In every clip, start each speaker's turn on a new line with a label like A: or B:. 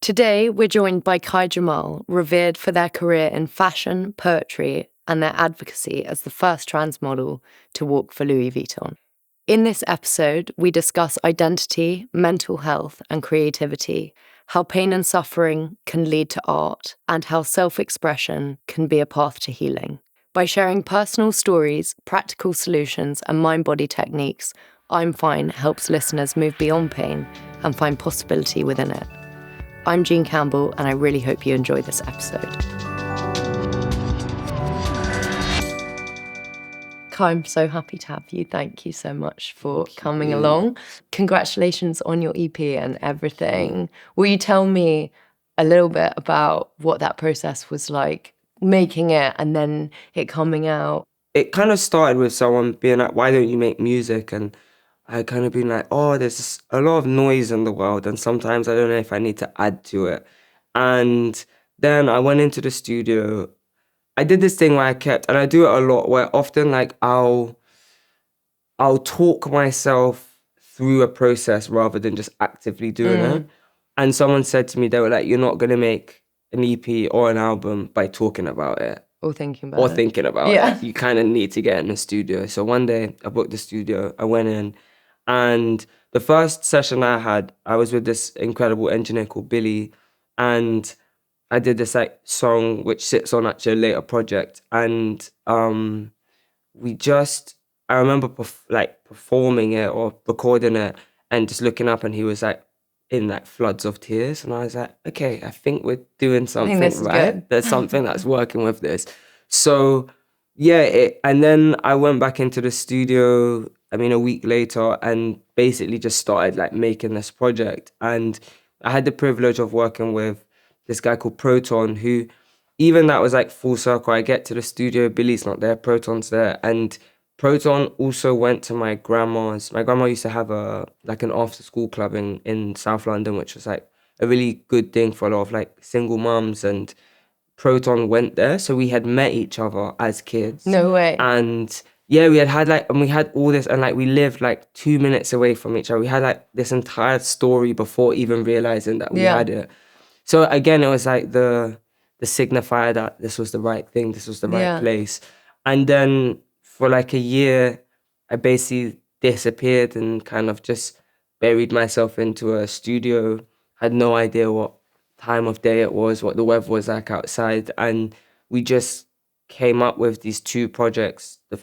A: Today, we're joined by Isaiah Jamal, revered for their career in fashion, poetry, and their advocacy as the first trans model to walk for Louis Vuitton. In this episode, we discuss identity, mental health, and creativity, how pain and suffering can lead to art, and how self-expression can be a path to healing. By sharing personal stories, practical solutions, and mind-body techniques, I'm Fine helps listeners move beyond pain and find possibility within it. I'm Jean Campbell, and I really hope you enjoy this episode. Kai, I'm so happy to have you. Thank you so much for coming along. Congratulations on your EP and everything. Will you tell me a little bit about what that process was like, making it and then it coming out?
B: It kind of started with someone being like, why don't you make music? And I kind of been like, oh, there's a lot of noise in the world, and sometimes I don't know if I need to add to it. And then I went into the studio. I did this thing where and I do it a lot, where often like I'll talk myself through a process rather than just actively doing it. And someone said to me, they were like, you're not going to make an EP or an album by talking about it.
A: Or thinking about
B: it. You kind of need to get in the studio. So one day I booked the studio, I went in, and the first session I had, I was with this incredible engineer called Billy, and I did this like song which sits on actually a later project. And I remember performing it or recording it and just looking up, and he was like in like floods of tears, and I was like, okay, I think we're doing something right.
A: Good.
B: There's something that's working with this. So yeah, and then I went back into the studio, a week later, and basically just started like making this project. And I had the privilege of working with this guy called Proton, who, even that was like full circle. I get to the studio, Billy's not there, Proton's there, and Proton also went to my grandma's. My grandma used to have an after school club in South London, which was like a really good thing for a lot of like single mums, and Proton went there. So we had met each other as kids.
A: No way.
B: And yeah, we had all this, and like we lived like 2 minutes away from each other. We had like this entire story before even realizing that we had it. So again, it was like the signifier that this was the right thing, this was the right place. And then for like a year, I basically disappeared and kind of just buried myself into a studio. Had no idea what time of day it was, what the weather was like outside. And we just came up with these two projects, the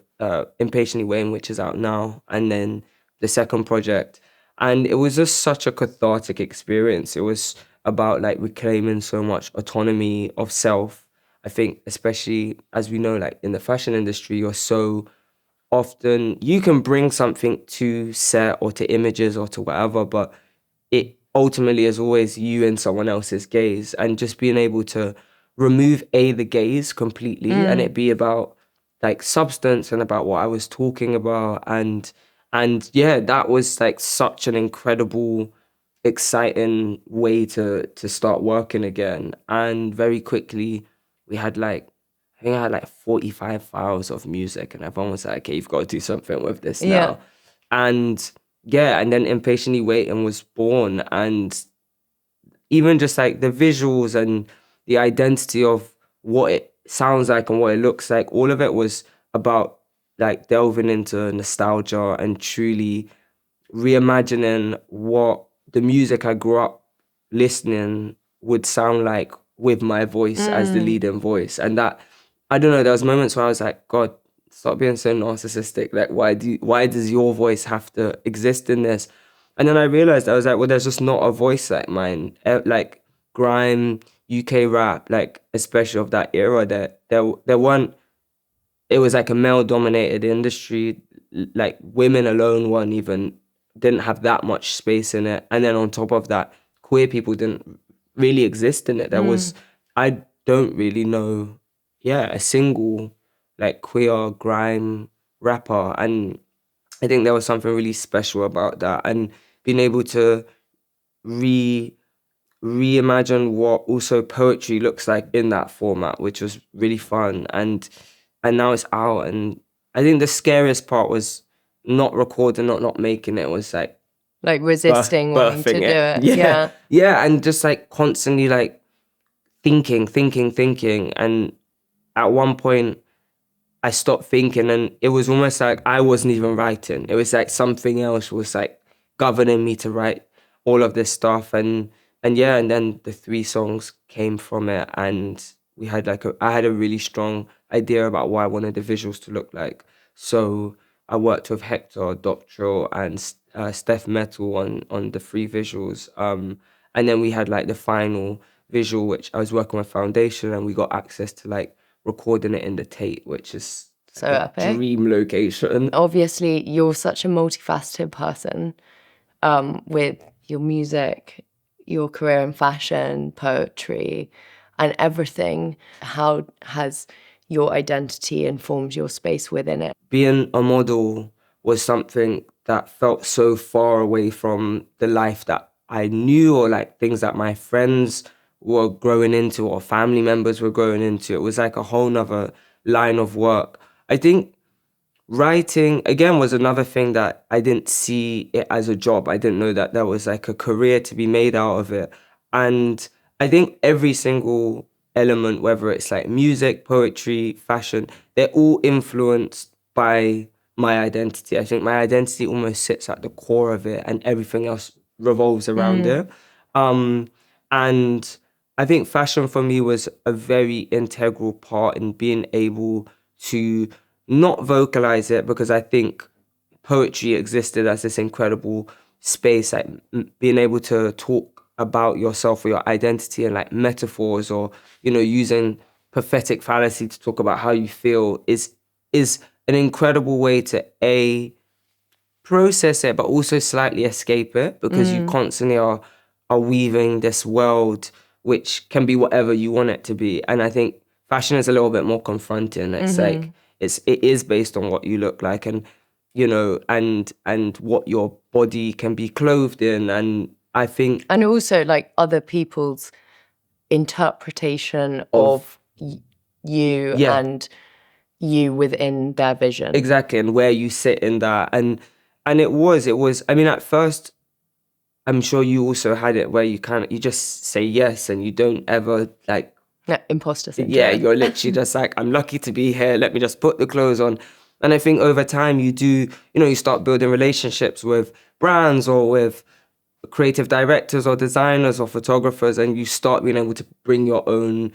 B: Impatiently Waiting, which is out now, and then the second project. And it was just such a cathartic experience. It was about like reclaiming so much autonomy of self. I think especially as we know, like in the fashion industry, you're so often, you can bring something to set or to images or to whatever, but it ultimately is always you and someone else's gaze. And just being able to remove the gaze completely and it be about like substance and about what I was talking about. And yeah, that was like such an incredible, exciting way to start working again. And very quickly I had like 45 files of music, and everyone was like, okay, you've got to do something with this now. And yeah, and then Impatiently Waiting was born, and even just like the visuals and the identity of what it sounds like and what it looks like, all of it was about like delving into nostalgia and truly reimagining what the music I grew up listening would sound like with my voice as the leading voice. And that, I don't know, there was moments where I was like, God, stop being so narcissistic. Like, why does your voice have to exist in this? And then I realized, I was like, well, there's just not a voice like mine. Like grime, UK rap, like especially of that era, that there weren't, it was like a male-dominated industry. Like women alone didn't have that much space in it. And then on top of that, queer people didn't really exist in it. I don't really know, a single like queer grime rapper. And I think there was something really special about that, and being able to reimagine what also poetry looks like in that format, which was really fun. And now it's out, and I think the scariest part was not recording, not making it. It was like
A: Like resisting wanting to
B: birthing
A: do it.
B: Yeah, and just like constantly like thinking, and at one point I stopped thinking, and it was almost like I wasn't even writing. It was like something else was like governing me to write all of this stuff, and then the 3 songs came from it, and we had like I had a really strong idea about what I wanted the visuals to look like. So I worked with Hector, Doctral, and Steph Metal on the 3 visuals, and then we had like the final visual, which I was working with Foundation, and we got access to like recording it in the Tate, which is
A: So
B: a
A: epic.
B: dream location.
A: Obviously, you're such a multifaceted person, with your music, your career in fashion, poetry, and everything. How has your identity informed your space within it?
B: Being a model was something that felt so far away from the life that I knew, or like things that my friends were growing into or family members were growing into. It was like a whole nother line of work. I think writing, again, was another thing that I didn't see it as a job. I didn't know that there was like a career to be made out of it. And I think every single element, whether it's like music, poetry, fashion, they're all influenced by my identity. I think my identity almost sits at the core of it, and everything else revolves around it. And I think fashion for me was a very integral part in being able to not vocalize it, because I think poetry existed as this incredible space, like being able to talk about yourself or your identity and like metaphors, or using prophetic fallacy to talk about how you feel is an incredible way to process it, but also slightly escape it, because you constantly are weaving this world which can be whatever you want it to be. And I think fashion is a little bit more confronting. It's like it is based on what you look like, and and what your body can be clothed in. And I think,
A: and also like other people's interpretation of you and you within their vision.
B: Exactly, and where you sit in that. And it was I mean, at first, I'm sure you also had it where you just say yes, and you don't ever like
A: imposter syndrome.
B: Yeah, you're literally just like, I'm lucky to be here, let me just put the clothes on. And I think over time you start building relationships with brands or with creative directors or designers or photographers, and you start being able to bring your own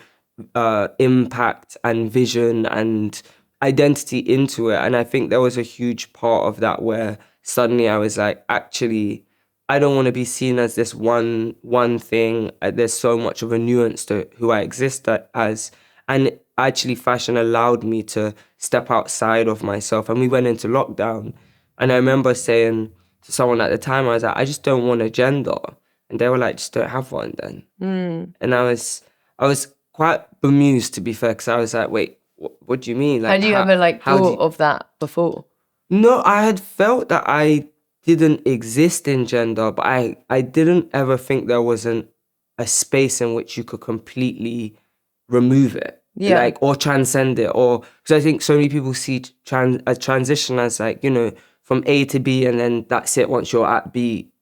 B: impact and vision and identity into it. And I think there was a huge part of that where suddenly I was like, actually, I don't want to be seen as this one thing. There's so much of a nuance to who I exist as. And actually, fashion allowed me to step outside of myself. And we went into lockdown. And I remember saying to someone at the time, I was like, I just don't want a gender. And they were like, just don't have one then. And I was quite bemused, to be fair, because I was like, wait, what do you mean? Like,
A: had you ever thought of that before?
B: No, I had felt that I didn't exist in gender, but I didn't ever think there wasn't a space in which you could completely remove it, or transcend it, or because I think so many people see a transition as like, from A to B, and then that's it. Once you're at B,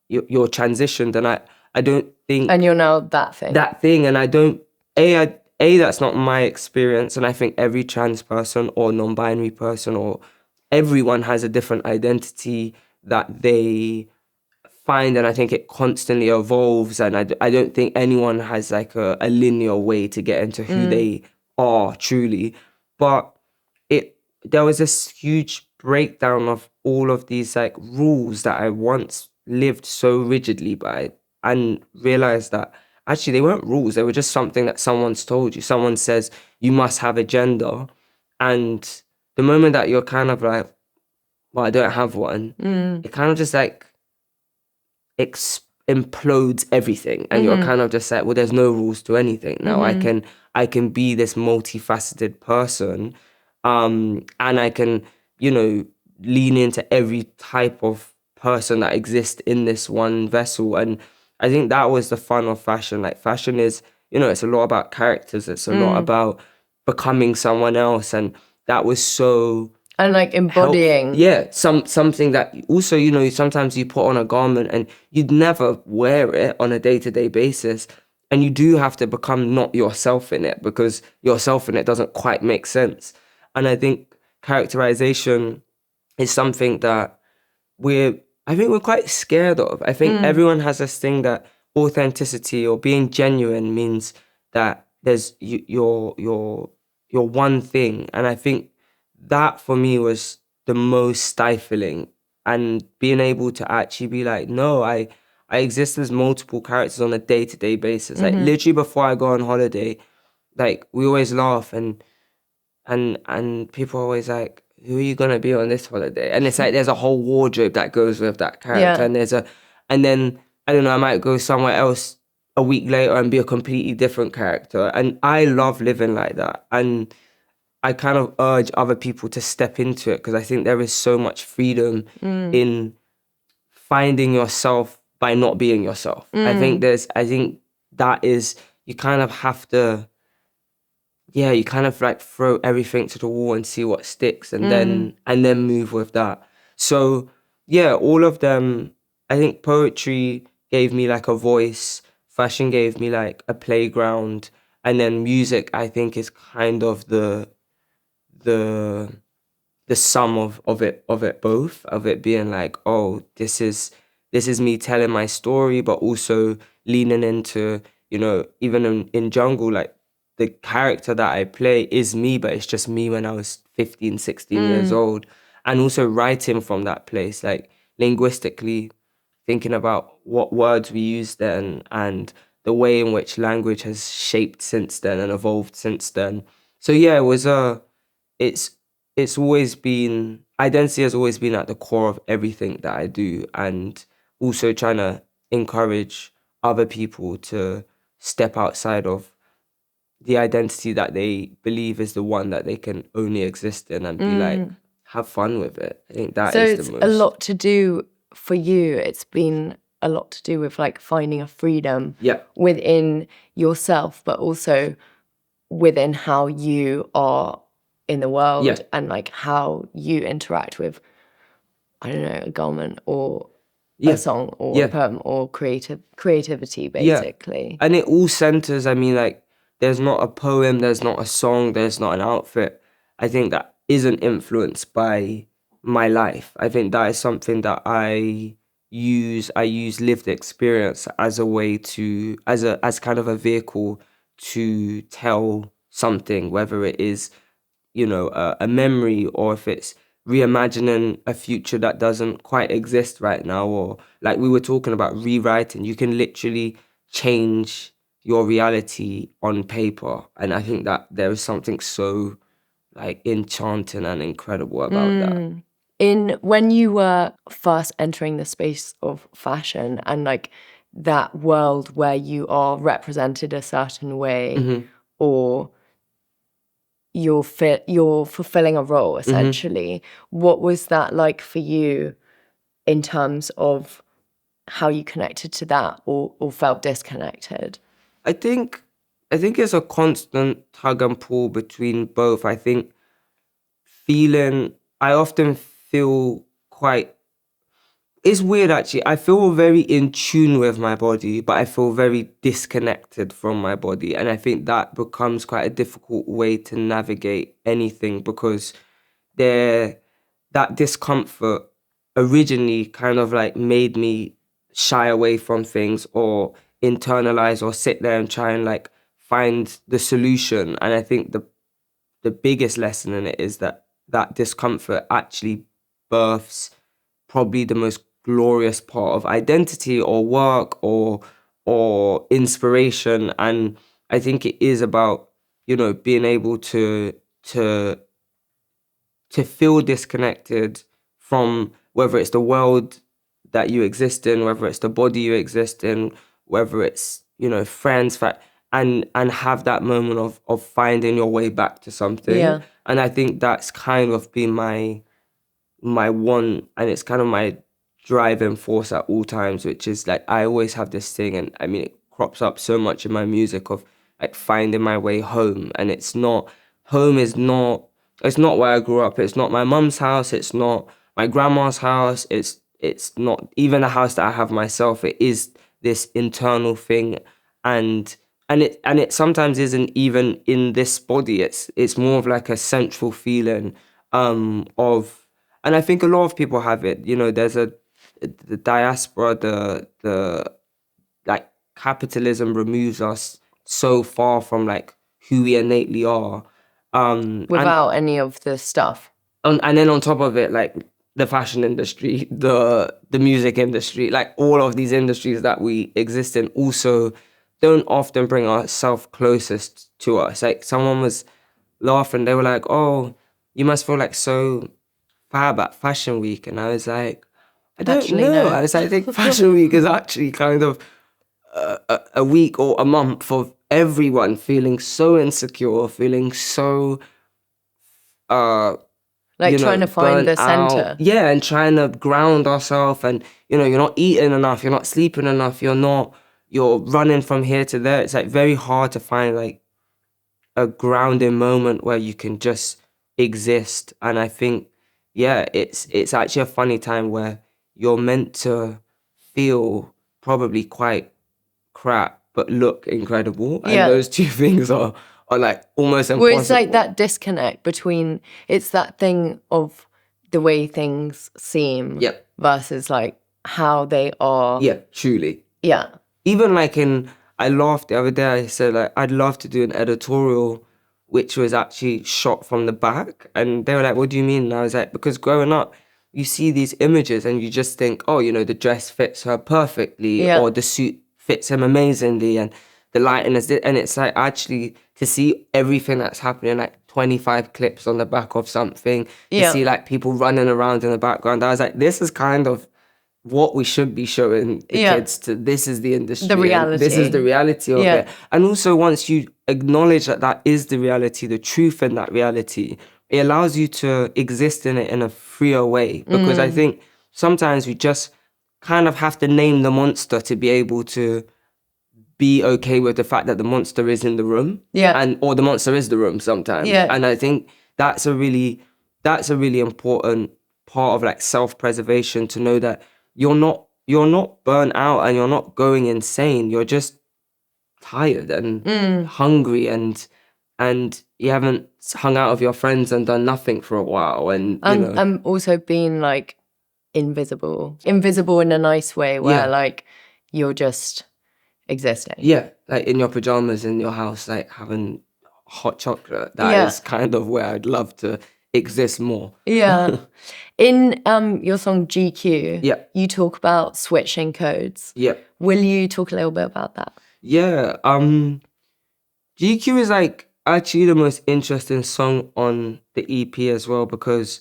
B: you're transitioned, and I don't think,
A: and you're now that thing,
B: and I don't that's not my experience, and I think every trans person or non-binary person or everyone has a different identity that they find, and I think it constantly evolves, and I don't think anyone has like a linear way to get into who they are truly. But there was this huge breakdown of all of these like rules that I once lived so rigidly by, and realized that actually they weren't rules, they were just something that someone's told you. Someone says you must have a gender, and the moment that you're kind of like, well, I don't have one, it kind of just like implodes everything, and you're kind of just like, well, there's no rules to anything now. I can be this multifaceted person, and I can lean into every type of person that exists in this one vessel. And I think that was the fun of fashion. Like, fashion is, it's a lot about characters, it's a lot about becoming someone else, and that was so
A: And like embodying.
B: Something that also, you know, sometimes you put on a garment and you'd never wear it on a day-to-day basis. And you do have to become not yourself in it, because yourself in it doesn't quite make sense. And I think characterization is something that I think we're quite scared of. I think everyone has this thing that authenticity or being genuine means that there's you're one thing. And I think that for me was the most stifling, and being able to actually be like, no, I exist as multiple characters on a day-to-day basis. Like literally before I go on holiday, like we always laugh and people are always like, who are you gonna be on this holiday? And it's like there's a whole wardrobe that goes with that character. And then I don't know, I might go somewhere else a week later and be a completely different character. And I love living like that. And I kind of urge other people to step into it, because I think there is so much freedom in finding yourself by not being yourself. I think that is, you kind of have to, you kind of like throw everything to the wall and see what sticks, and then move with that. So all of them, I think poetry gave me like a voice, fashion gave me like a playground, and then music, I think, is kind of the sum of it both, of it being like, oh, this is me telling my story, but also leaning into, you know, even in Jungle, like the character that I play is me, but it's just me when I was 15, 16 years old. And also writing from that place, like linguistically thinking about what words we use then and the way in which language has shaped since then and evolved since then. So it was it's always been, identity has always been at the core of everything that I do, and also trying to encourage other people to step outside of the identity that they believe is the one that they can only exist in, and be like, have fun with it. I think that is the most. So
A: it's a lot to do for you. It's been a lot to do with like finding a freedom within yourself, but also within how you are in the world and like how you interact with, I don't know, a garment or a song or a poem or creativity, basically.
B: And it all centers, I mean, like, there's not a poem, there's not a song, there's not an outfit, I think, that isn't influenced by my life. I think that is something that I use lived experience as a way to, as kind of a vehicle to tell something, whether it is, you know, a memory, or if it's reimagining a future that doesn't quite exist right now, or like we were talking about rewriting. You can literally change your reality on paper, and I think that there is something so like enchanting and incredible about that.
A: When you were first entering the space of fashion and like that world where you are represented a certain way, or you're fulfilling a role, essentially. What was that like for you in terms of how you connected to that or felt disconnected?
B: I think it's a constant tug and pull between both. I think I often feel quite, it's weird actually. I feel very in tune with my body, but I feel very disconnected from my body. And I think that becomes quite a difficult way to navigate anything, because that discomfort originally kind of like made me shy away from things, or internalize, or sit there and try and like find the solution. And I think the biggest lesson in it is that discomfort actually births probably the most glorious part of identity, or work, or inspiration. And I think it is about, you know, being able to feel disconnected from, whether it's the world that you exist in, whether it's the body you exist in, whether it's, you know, friends, and have that moment of finding your way back to something.
A: Yeah.
B: And I think that's kind of been my one, and it's kind of my driving force at all times, which is like, I always have this thing, and I mean, it crops up so much in my music, of like finding my way home. And home is not It's not where I grew up. It's not my mum's house. It's not my grandma's house. It's not even the house that I have myself. It is this internal thing, and it sometimes isn't even in this body. It's more of like a central feeling of, and I think a lot of people have it. You know, there's the diaspora, the like capitalism removes us so far from like who we innately are.
A: Without any of the stuff.
B: And then on top of it, like the fashion industry, the music industry, like all of these industries that we exist in also don't often bring ourselves closest to us. Like someone was laughing, they were like, oh, you must feel like so fab at Fashion Week. And I was like, I don't
A: Actually,
B: know.
A: no.
B: I was like, I think Fashion Week is actually kind of a week or a month of everyone feeling so insecure, feeling so
A: like trying to find the center.
B: Yeah, and trying to ground ourselves, and you're not eating enough, you're not sleeping enough, you're running from here to there. It's like very hard to find like a grounding moment where you can just exist. And I think, yeah, it's actually a funny time where you're meant to feel probably quite crap but look incredible. And those two things are like almost impossible.
A: Well, it's like that disconnect between, it's that thing of the way things seem versus like how they are.
B: Yeah, truly.
A: Yeah.
B: Even like I laughed the other day, I said like, I'd love to do an editorial which was actually shot from the back. And they were like, what do you mean? And I was like, because growing up, you see these images and you just think, oh, the dress fits her perfectly, or the suit fits him amazingly, and the lighting is and it's like actually to see everything that's happening, like 25 clips on the back of something, to see like people running around in the background. I was like, this is kind of what we should be showing the kids to. This is the industry.
A: The reality.
B: This is the reality of it. And also once you acknowledge that that is the reality, the truth in that reality, it allows you to exist in it in a freer way. Because I think sometimes we just kind of have to name the monster to be able to be okay with the fact that the monster is in the room. Or the monster is the room sometimes. And I think that's a really important part of like self-preservation, to know that you're not burnt out and you're not going insane. You're just tired and hungry, and you haven't hung out with your friends and done nothing for a while. And
A: I'm also being like invisible in a nice way, where like you're just existing.
B: Yeah, like in your pajamas in your house, like having hot chocolate. That is kind of where I'd love to exist more.
A: Yeah. In your song GQ, you talk about switching codes.
B: Yeah.
A: Will you talk a little bit about that?
B: Yeah. GQ is like actually the most interesting song on the EP as well, because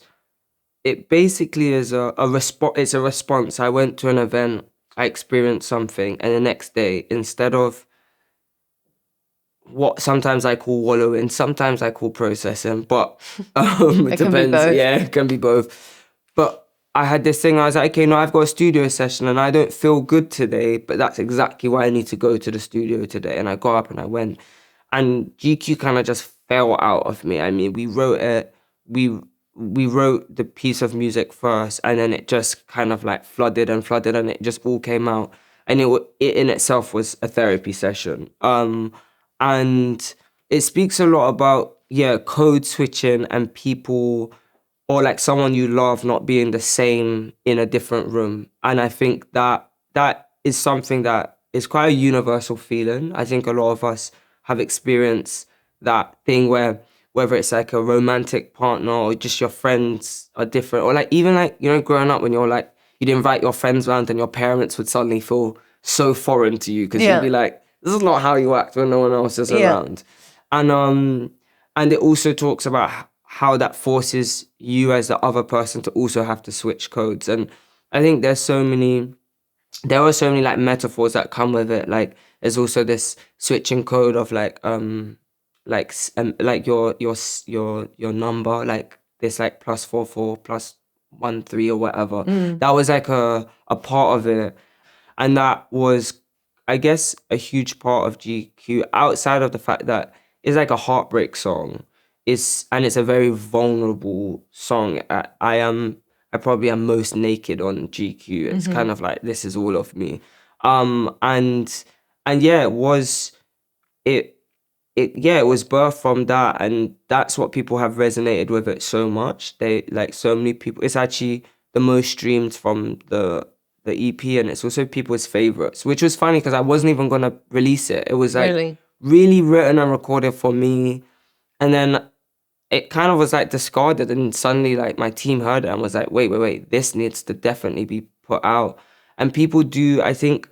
B: it basically is a response. It's a response. I went to an event, I experienced something, and the next day, instead of what sometimes I call wallowing, sometimes I call processing, but it depends. Yeah, it can be both. But I had this thing, I was like, okay, no, I've got a studio session and I don't feel good today, but that's exactly why I need to go to the studio today. And I got up and I went. And GQ kind of just fell out of me. I mean, we wrote it, we wrote the piece of music first, and then it just kind of like flooded, and it just all came out. And it in itself was a therapy session. And it speaks a lot about, code switching and people, or like someone you love not being the same in a different room. And I think that is something that is quite a universal feeling. I think a lot of us have experienced that thing where, whether it's like a romantic partner or just your friends are different, or like even like, growing up when you're like, you'd invite your friends around and your parents would suddenly feel so foreign to you, because you'd be like, this is not how you act when no one else is around. And it also talks about how that forces you as the other person to also have to switch codes. And I think there are so many like metaphors that come with it. Like there's also this switching code of like your number, like this like +44 +13 or whatever. That was like a part of it. And that was, I guess, a huge part of GQ, outside of the fact that it's like a heartbreak song. it's a very vulnerable song. I probably am most naked on GQ. It's kind of like, this is all of me. And yeah, it was birthed from that, and that's what people have resonated with it so much. They, like, so many people, it's actually the most streamed from the EP, and it's also people's favorites, which was funny because I wasn't even gonna release it. It was like really written and recorded for me, and then it kind of was like discarded, and suddenly like my team heard it and was like, wait, this needs to definitely be put out. And people do, I think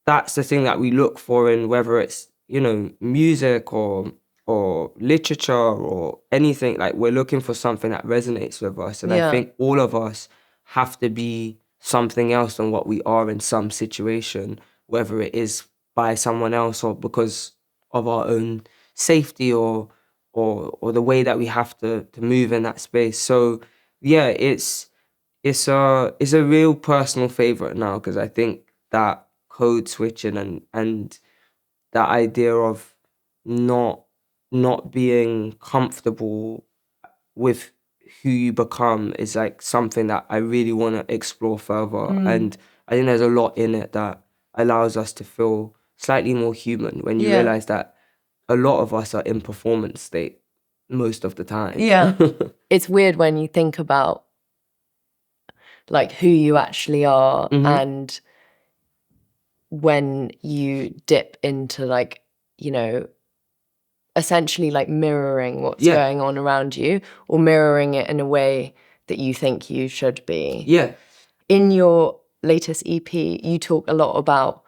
B: that's the thing that we look for in, whether it's, you know, music or literature or anything. Like, we're looking for something that resonates with us. And I think all of us have to be something else than what we are in some situation, whether it is by someone else or because of our own safety or the way that we have to move in that space. So yeah, it's a real personal favorite now, because I think that code switching and that idea of not being comfortable with who you become is like something that I really want to explore further. And I think there's a lot in it that allows us to feel slightly more human when you realize that a lot of us are in performance state most of the time.
A: Yeah. It's weird when you think about like who you actually are, and when you dip into like, you know, essentially like mirroring what's going on around you, or mirroring it in a way that you think you should be.
B: Yeah.
A: In your latest EP, you talk a lot about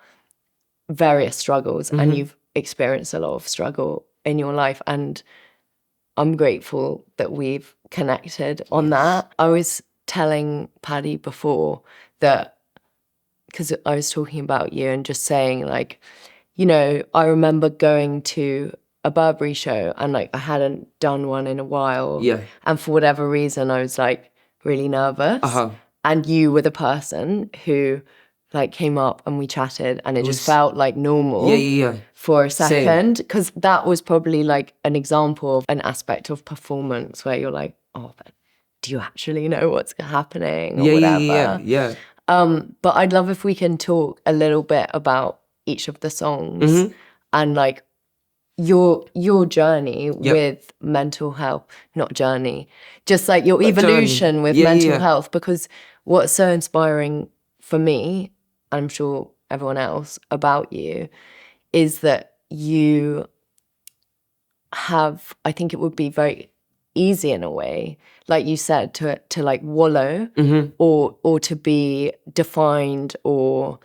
A: various struggles, and you've experienced a lot of struggle in your life, and I'm grateful that we've connected on that. I was telling Paddy before that, because I was talking about you and just saying like, you know, I remember going to a Burberry show and like I hadn't done one in a while.
B: Yeah.
A: And for whatever reason, I was like really nervous. And you were the person who like came up and we chatted, and it just felt like normal for a second. Because that was probably like an example of an aspect of performance where you're like, oh, but do you actually know what's happening or whatever?
B: Yeah.
A: But I'd love if we can talk a little bit about each of the songs and like your journey with mental health, not journey, just like your evolution with mental health. Because what's so inspiring for me, I'm sure everyone else, about you is that you have, I think it would be very easy in a way, like you said, to like wallow or to be defined or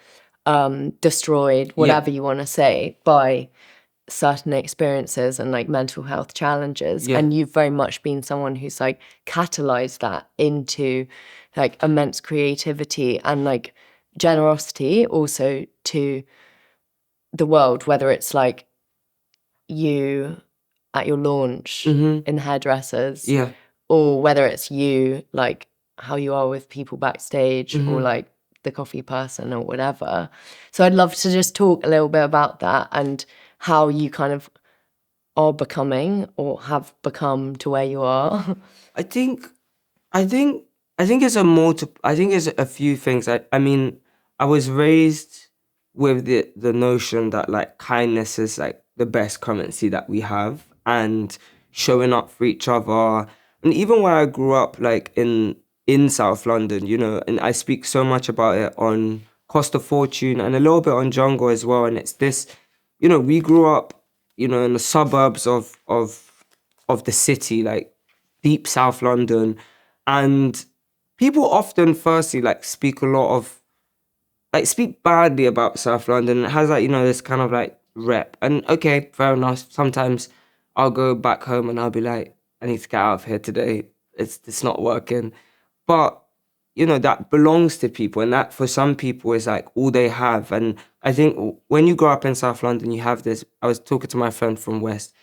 A: destroyed, whatever you want to say, by certain experiences and like mental health challenges. And you've very much been someone who's like catalyzed that into like immense creativity and like generosity also to the world, whether it's like you at your launch in hairdressers, or whether it's you like how you are with people backstage, or like the coffee person or whatever. So I'd love to just talk a little bit about that and how you kind of are becoming or have become to where you are.
B: I think it's a few things. I mean, I was raised with the notion that like kindness is like the best currency that we have, and showing up for each other. And even where I grew up, like in South London, you know, and I speak so much about it on Cost of Fortune and a little bit on Jungle as well. And it's this, you know, we grew up, you know, in the suburbs of the city, like deep South London. And people often firstly like speak badly about South London. It has like, you know, this kind of like rep. And okay, fair enough. Sometimes I'll go back home and I'll be like, I need to get out of here today. It's not working. But, you know, that belongs to people, and that for some people is like all they have. And I think when you grow up in South London, you have this. I was talking to my friend from West.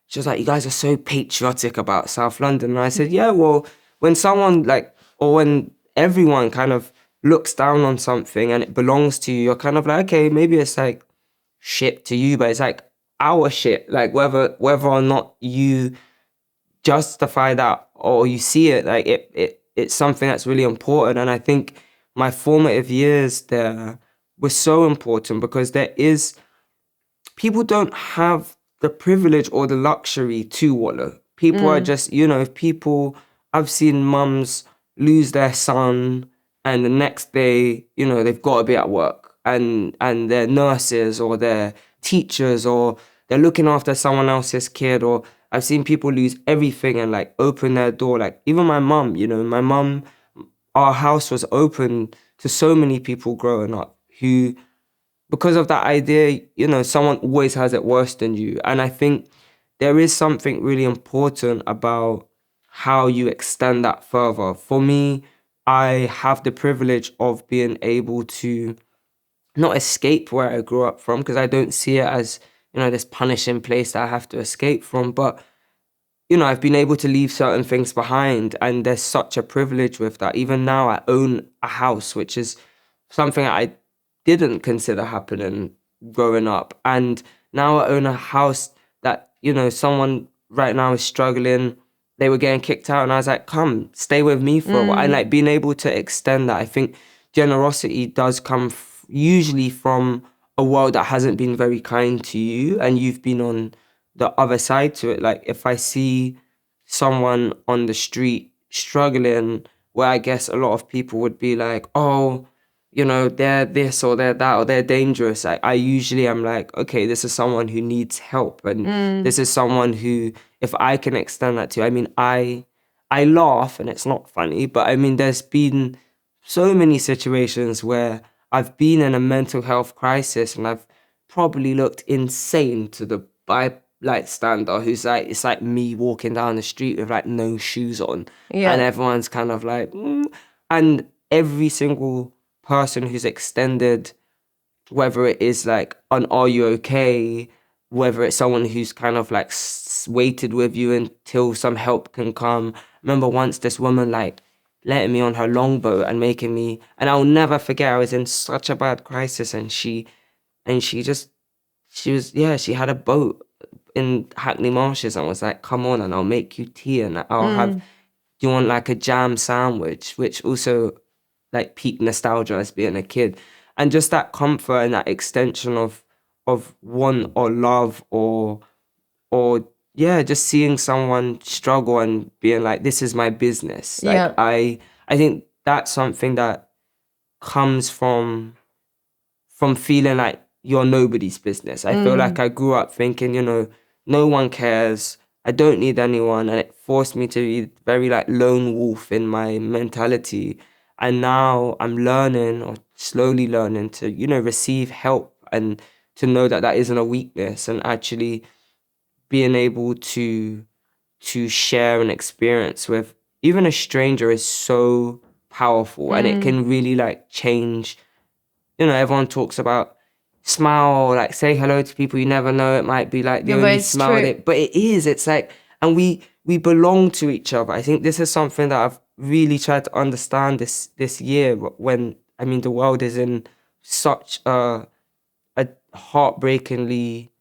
B: She was like, you guys are so patriotic about South London. And I said, yeah, well, when someone like, or when everyone kind of looks down on something and it belongs to you, you're kind of like, okay, maybe it's like shit to you, but it's like, our shit. Like whether or not you justify that or you see it, like it's something that's really important. And I think my formative years there were so important because people don't have the privilege or the luxury to wallow. People are just, I've seen mums lose their son and the next day, they've got to be at work and they're nurses or they're teachers or they're looking after someone else's kid, or I've seen people lose everything and like open their door. Like even my mum, our house was open to so many people growing up who, because of that idea, someone always has it worse than you. And I think there is something really important about how you extend that further. For me, I have the privilege of being able to not escape where I grew up from, because I don't see it as, this punishing place that I have to escape from. But, I've been able to leave certain things behind, and there's such a privilege with that. Even now, I own a house, which is something I didn't consider happening growing up. And now I own a house that, someone right now is struggling. They were getting kicked out, and I was like, come, stay with me for a while. And like being able to extend that, I think generosity does come usually from a world that hasn't been very kind to you, and you've been on the other side to it. Like if I see someone on the street struggling, where I guess a lot of people would be like, oh, they're this or they're that or they're dangerous. I usually am like, okay, this is someone who needs help. And this is someone who, if I can extend that to, I mean, I laugh and it's not funny, but I mean, there's been so many situations where I've been in a mental health crisis and I've probably looked insane to the bystander who's like, it's like me walking down the street with like no shoes on.
A: Yeah.
B: And everyone's kind of like, and every single person who's extended, whether it is like an are you okay, whether it's someone who's kind of like waited with you until some help can come. Remember once this woman like letting me on her longboat and making me, and I'll never forget, I was in such a bad crisis and she had a boat in Hackney Marshes and was like, come on and I'll make you tea and I'll have, do you want like a jam sandwich, which also like peak nostalgia as being a kid. And just that comfort and that extension of want or love or just seeing someone struggle and being like, this is my business. Like I think that's something that comes from feeling like you're nobody's business. I feel like I grew up thinking, no one cares. I don't need anyone. And it forced me to be very like lone wolf in my mentality. And now I'm learning or slowly learning to, receive help and to know that that isn't a weakness, and actually being able to share an experience with even a stranger is so powerful, and it can really like change. Everyone talks about smile, like say hello to people you never know. It might be like the only smile, but it is. It's like, and we belong to each other. I think this is something that I've really tried to understand this year, when I mean the world is in such a heartbreakingly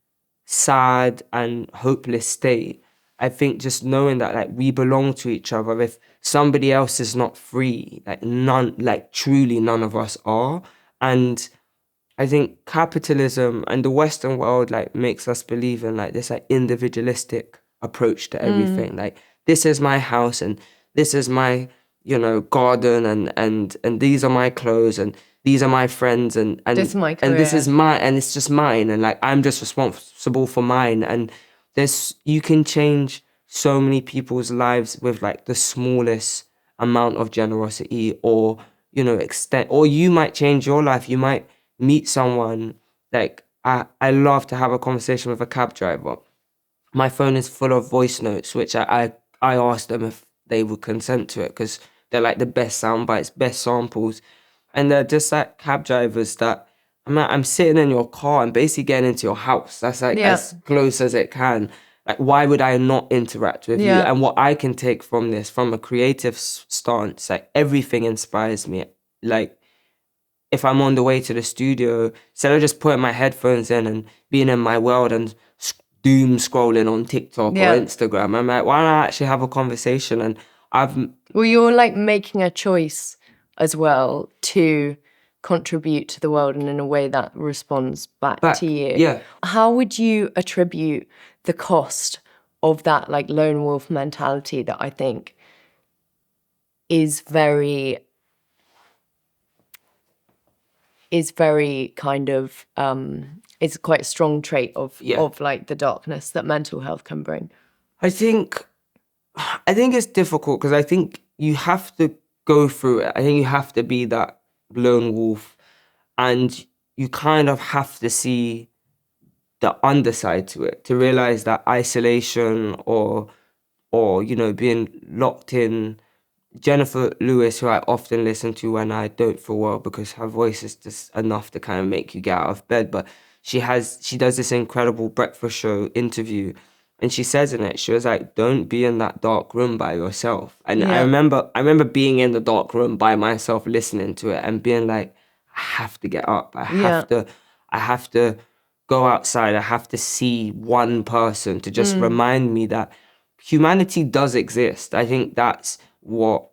B: sad and hopeless state. I think just knowing that like we belong to each other. If somebody else is not free, truly none of us are. And I think capitalism and the Western world like makes us believe in like this like individualistic approach to everything. Like this is my house and this is my garden and these are my clothes and these are my friends and
A: this is my career.
B: And this is mine and it's just mine, and like I'm just responsible for mine. And you can change so many people's lives with like the smallest amount of generosity, or extent, or you might change your life. You might meet someone, like I love to have a conversation with a cab driver. My phone is full of voice notes, which I asked them if they would consent to it, because they're like the best sound bites, best samples. And they're just like cab drivers that I'm sitting in your car and basically getting into your house. That's like as close as it can. Like, why would I not interact with you? And what I can take from this, from a creative stance, like everything inspires me. Like, if I'm on the way to the studio, instead of just putting my headphones in and being in my world and doom scrolling on TikTok or
A: Yeah.
B: Instagram. I'm like, why don't I actually have a conversation? And
A: Well, you're like making a choice as well to contribute to the world and in a way that responds back to you.
B: Yeah.
A: How would you attribute the cost of that like lone wolf mentality that I think is very kind of it's quite a strong trait of like the darkness that mental health can bring?
B: I think it's difficult because I think you have to go through it. I think you have to be that lone wolf, and you kind of have to see the underside to it to realize that isolation or being locked in. Jennifer Lewis, who I often listen to when I don't feel well because her voice is just enough to kind of make you get out of bed, but she does this incredible breakfast show interview, and she says in it, she was like, don't be in that dark room by yourself. And I remember being in the dark room by myself listening to it and being like, I have to get up. I have to go outside. I have to see one person to just remind me that humanity does exist. I think that's what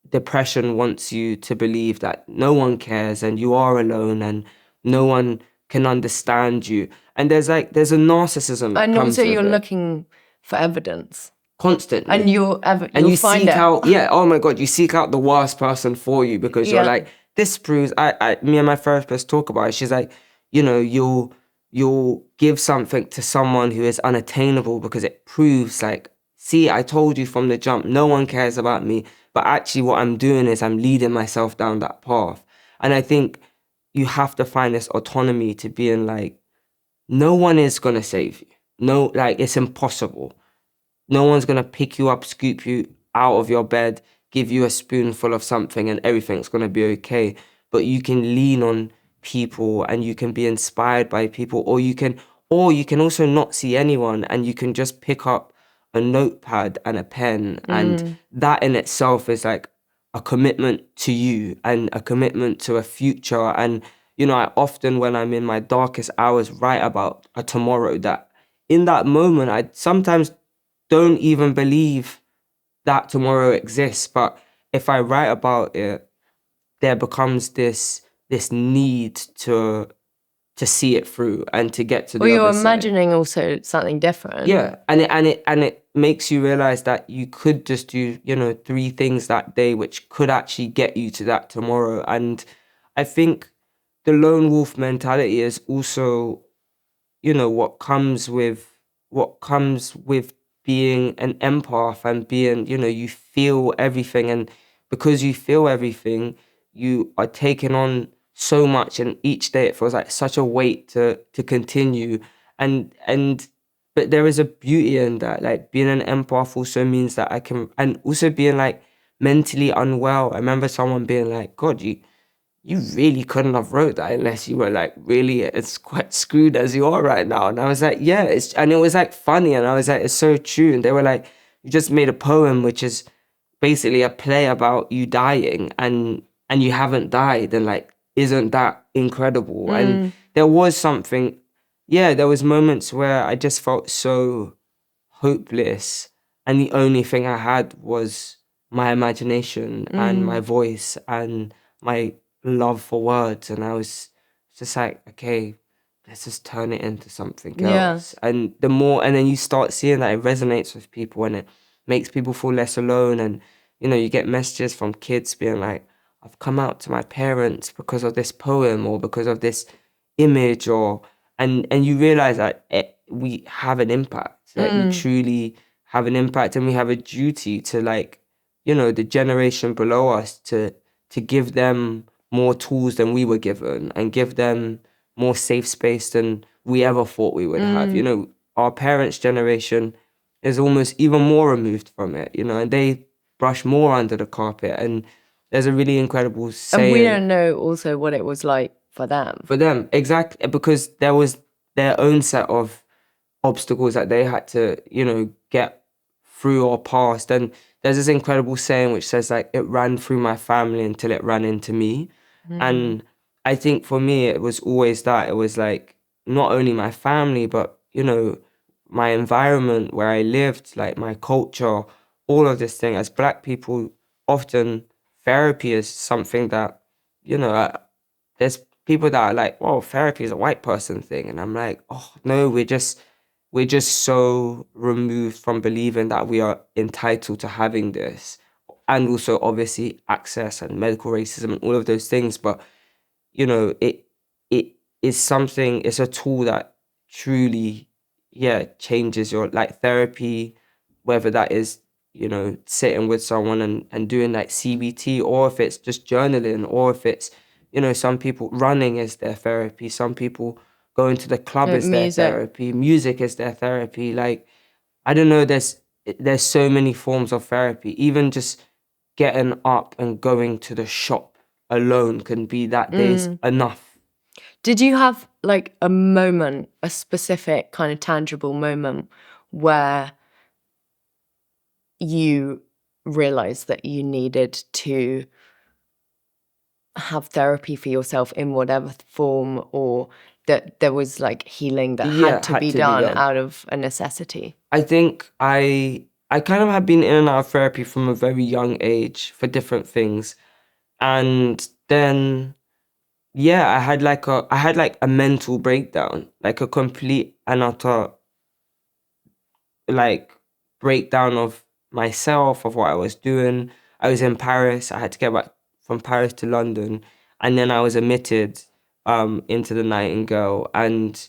B: depression wants you to believe, that no one cares and you are alone and no one can understand you. And there's a narcissism that
A: and
B: comes
A: also
B: with
A: you're
B: it.
A: looking for evidence
B: Constantly.
A: and you'll
B: you
A: find
B: seek
A: it.
B: out, oh my God, you seek out the worst person for you because you're like, this proves, me and my therapist talk about it. She's like, you'll give something to someone who is unattainable because it proves like, see, I told you from the jump, no one cares about me. But actually what I'm doing is I'm leading myself down that path. And I think you have to find this autonomy to being like, no one is going to save you. No, like it's impossible. No one's going to pick you up, scoop you out of your bed, give you a spoonful of something and everything's going to be okay. But you can lean on people and you can be inspired by people, or you can also not see anyone and you can just pick up a notepad and a pen. And that in itself is like a commitment to you and a commitment to a future. And, I often, when I'm in my darkest hours, write about a tomorrow that in that moment, I sometimes don't even believe that tomorrow exists. But if I write about it, there becomes this need to see it through and to get to the other side.
A: Well, you're imagining also something different.
B: Yeah, and it makes you realize that you could just do 3 things that day, which could actually get you to that tomorrow. And I think the lone wolf mentality is also, what comes with being an empath and being, you feel everything, and because you feel everything, you are taking on so much, and each day it feels like such a weight to continue. But there is a beauty in that. Like being an empath also means that I can, and also being like mentally unwell. I remember someone being like, God, you really couldn't have wrote that unless you were like really as quite screwed as you are right now. And I was like, yeah, and it was like funny. And I was like, it's so true. And they were like, you just made a poem, which is basically a play about you dying and you haven't died. And like, isn't that incredible? And there was something, there was moments where I just felt so hopeless. And the only thing I had was my imagination and my voice and my love for words. And I was just like, okay, let's just turn it into something else. And and then you start seeing that it resonates with people and it makes people feel less alone. And, you get messages from kids being like, I've come out to my parents because of this poem or because of this image, and you realize that we have an impact, like we truly have an impact, and we have a duty to like, the generation below us to give them more tools than we were given and give them more safe space than we ever thought we would have. Our parents' generation is almost even more removed from it, and they brush more under the carpet. And there's a really incredible saying.
A: And we don't know also what it was like for them.
B: For them, exactly, because there was their own set of obstacles that they had to, get through or past. And there's this incredible saying which says like, it ran through my family until it ran into me. And I think for me, it was always that. It was like, not only my family, but, you know, my environment where I lived, like my culture, all of this thing. As Black people, often therapy is something that, you know, there's people that are like, "Well, therapy is a white person thing," and I'm like, "Oh no, we're just so removed from believing that we are entitled to having this, and also obviously access and medical racism and all of those things." But you know, it is something. It's a tool that truly, yeah, changes your like therapy, whether that is, you know, sitting with someone and doing like CBT, or if it's just journaling, or if it's, you know, some people running is their therapy, some people going to the club is their therapy, music is their therapy. Like, I don't know, there's so many forms of therapy. Even just getting up and going to the shop alone can be that day's enough.
A: Did you have like a moment, a specific kind of tangible moment where you realized that you needed to have therapy for yourself in whatever form, or that there was like healing that had to be done out of a necessity?
B: I think I kind of had been in and out of therapy from a very young age for different things. And then I had like a mental breakdown, like a complete and utter like breakdown of myself, of what I was doing. I was in Paris. I had to get back from Paris to London, and then I was admitted into the Nightingale, and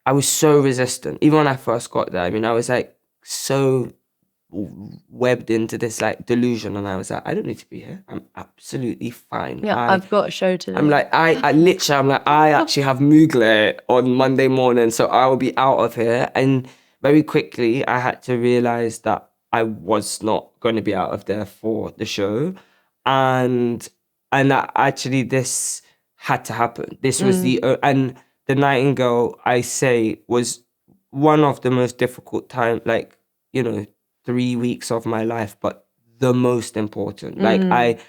B: I was so resistant. Even when I first got there, I mean, I was like so webbed into this like delusion, and I was like, I don't need to be here. I'm absolutely fine.
A: Yeah, I've got a show today.
B: I'm like, I literally, I'm like, I actually have Mugle on Monday morning, so I will be out of here. And very quickly, I had to realize that I was not going to be out of there for the show, and that actually this had to happen. This was and the Nightingale, I say, was one of the most difficult time, like, you know, 3 weeks of my life, but the most important. Like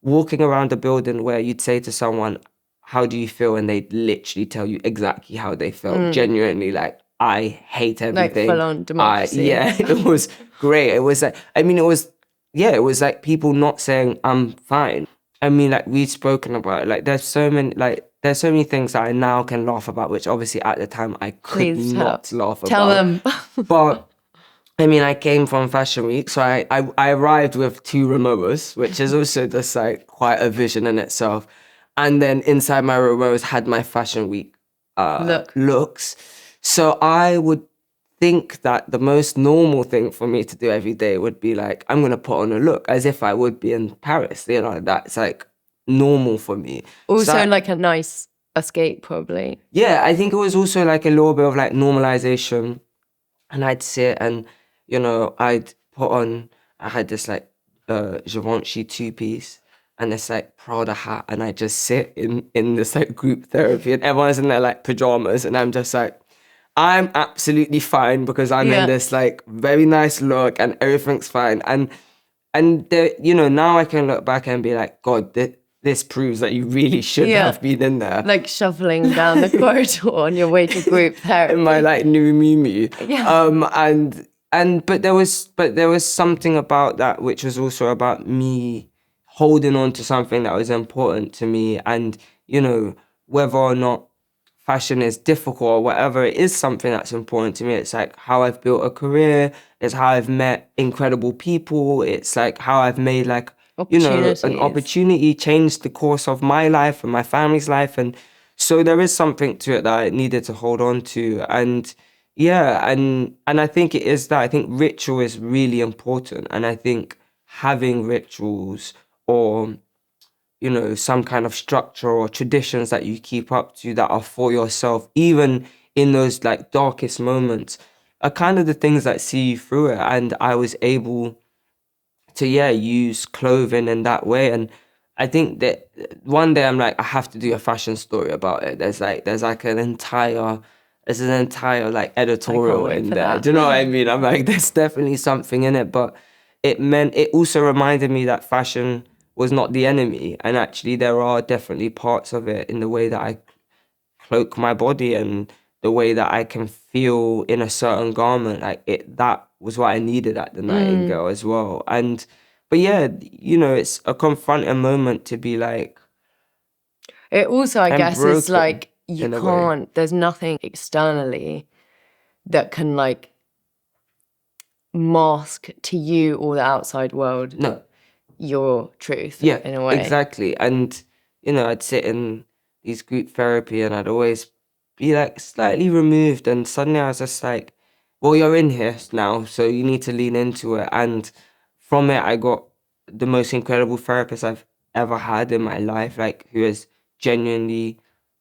B: walking around the building where you'd say to someone, how do you feel? And they'd literally tell you exactly how they felt. Genuinely, like, I hate everything.
A: Like full-on democracy.
B: It was great. It was like, I mean, it was like people not saying I'm fine. I mean, like, we've spoken about it. Like, there's so many things that I now can laugh about, which obviously at the time I could not laugh about.
A: Tell them.
B: But I mean, I came from Fashion Week, so I arrived with 2 Ramoas, which is also just like quite a vision in itself. And then inside my Ramoas had my Fashion Week looks. So I would think that the most normal thing for me to do every day would be like, I'm going to put on a look as if I would be in Paris. You know, that's like normal for me.
A: Also so like a nice escape, probably.
B: Yeah, I think it was also like a little bit of like normalization. And I'd sit and, you know, I'd put on, I had this like Givenchy 2-piece and this like Prada hat, and I just sit in this like group therapy, and everyone's in their like pajamas, and I'm just like, I'm absolutely fine because I'm in this like very nice look and everything's fine. And there, you know, now I can look back and be like, God, this proves that you really should have been in there.
A: Like shuffling down the corridor on your way to group therapy.
B: In my like new Miu. Yeah. But there was something about that which was also about me holding on to something that was important to me. And, you know, whether or not fashion is difficult or whatever, it is something that's important to me. It's like how I've built a career. It's how I've met incredible people. It's like how I've made like, you know, an opportunity, changed the course of my life and my family's life. And so there is something to it that I needed to hold on to. And yeah, and I think it is that. I think ritual is really important. And I think having rituals or, you know, some kind of structure or traditions that you keep up to that are for yourself, even in those like darkest moments, are kind of the things that see you through it. And I was able to use clothing in that way. And I think that one day I'm like, I have to do a fashion story about it. There's an entire like editorial in there.
A: That.
B: Do you know what I mean? I'm like, there's definitely something in it. But it also reminded me that fashion was not the enemy. And actually there are definitely parts of it in the way that I cloak my body and the way that I can feel in a certain garment, like that was what I needed at the Nightingale as well. But yeah, you know, it's a confronting moment to be like,
A: it also, I guess, is like, you can't, there's nothing externally that can like mask to you or the outside world your truth in a way.
B: Exactly. And, you know, I'd sit in these group therapy and I'd always be like slightly removed, and suddenly I was just like, well, you're in here now, so you need to lean into it. And from it, I got the most incredible therapist I've ever had in my life, like who has genuinely,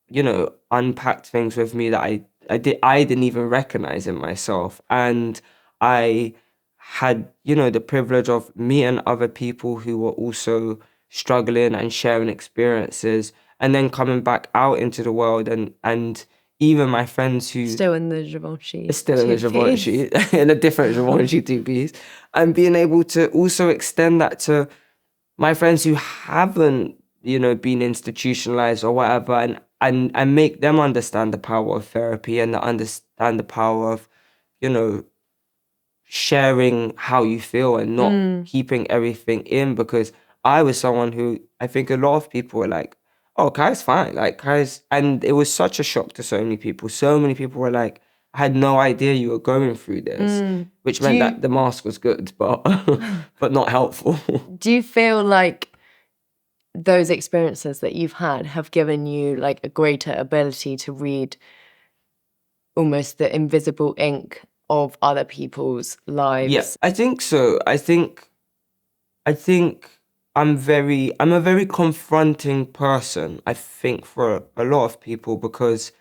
B: you know, unpacked things with me that I didn't even recognize in myself. And I had, you know, the privilege of meeting other people who were also struggling and sharing experiences, and then coming back out into the world, and even my friends who
A: still in the Givenchy
B: in a different Givenchy two-piece, and being able to also extend that to my friends who haven't, you know, been institutionalized or whatever, and make them understand the power of therapy and understand the power of, you know, sharing how you feel and not keeping everything in. Because I was someone who, I think a lot of people were like, oh, Kai's fine. Like Kai's, and it was such a shock to so many people. So many people were like, I had no idea you were going through this, which meant that the mask was good, but but not helpful.
A: Do you feel like those experiences that you've had have given you like a greater ability to read almost the invisible ink of other people's lives?
B: Yeah, I think so. I think I'm a very confronting person, I think, for a lot of people, because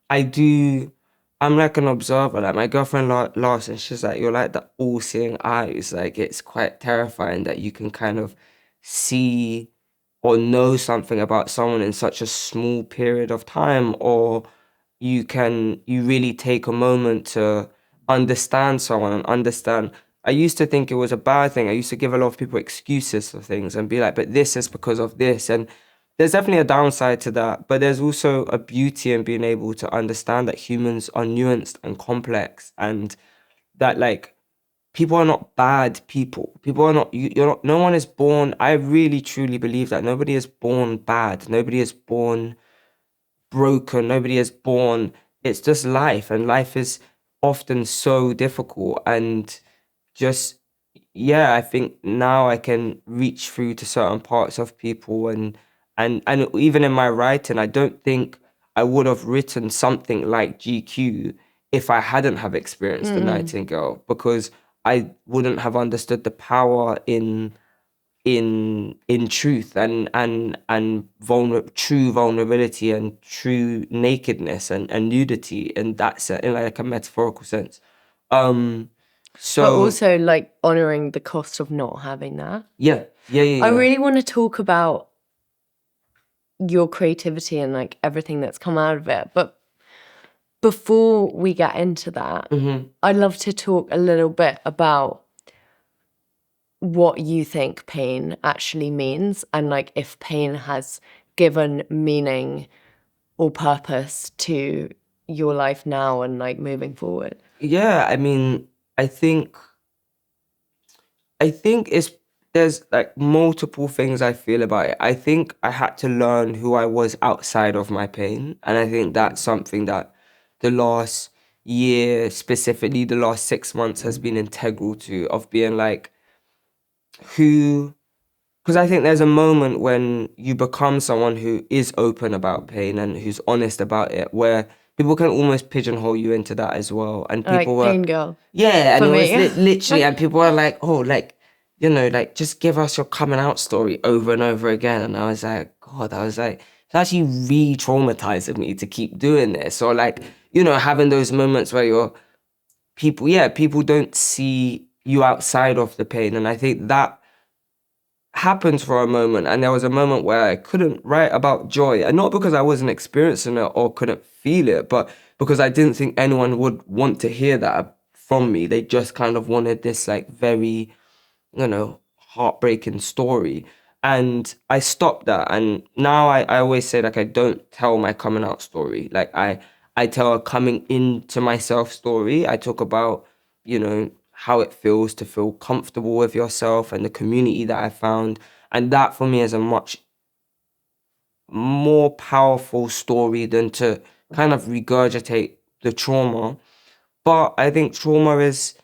B: I'm like an observer. Like my girlfriend laughs and she's like, you're like the all-seeing eyes. Like it's quite terrifying that you can kind of see or know something about someone in such a small period of time, or you really take a moment to understand someone and understand. I used to think it was a bad thing. I used to give a lot of people excuses for things and be like, but this is because of this. And there's definitely a downside to that, but there's also a beauty in being able to understand that humans are nuanced and complex, and that like people are not bad people. People are not, you're not, no one is born. I really truly believe that nobody is born bad. Nobody is born broken. Nobody is born. It's just life, and life is often so difficult. And just, yeah, I think now I can reach through to certain parts of people, and even in my writing, I don't think I would have written something like GQ if I hadn't have experienced the Nightingale, because I wouldn't have understood the power in truth and true vulnerability and true nakedness and nudity, and that's in like a metaphorical sense. So,
A: but also like honoring the cost of not having that.
B: Yeah.
A: I really want to talk about your creativity and like everything that's come out of it. But before we get into that, I'd love to talk a little bit about what you think pain actually means, and like if pain has given meaning or purpose to your life now and like moving forward.
B: Yeah, I mean, I think there's like multiple things I feel about it. I think I had to learn who I was outside of my pain. And I think that's something that the last year, specifically the last 6 months, has been integral to, of being like, because I think there's a moment when you become someone who is open about pain and who's honest about it, where people can almost pigeonhole you into that as well. And people
A: like pain girl.
B: Yeah, and
A: it
B: was literally, and people were like, oh, like, you know, like, just give us your coming out story over and over again. And I was like, God, it's actually re-traumatizing me to keep doing this. Or like, you know, having those moments where people don't see you outside of the pain. And I think that happened for a moment, and there was a moment where I couldn't write about joy, and not because I wasn't experiencing it or couldn't feel it, but because I didn't think anyone would want to hear that from me. They just kind of wanted this like very, you know, heartbreaking story. And I stopped that, and now I always say, like, I don't tell my coming out story. Like I I tell a coming into myself story. I talk about, you know, how it feels to feel comfortable with yourself and the community that I found. And that for me is a much more powerful story than to kind of regurgitate the trauma. But I think trauma is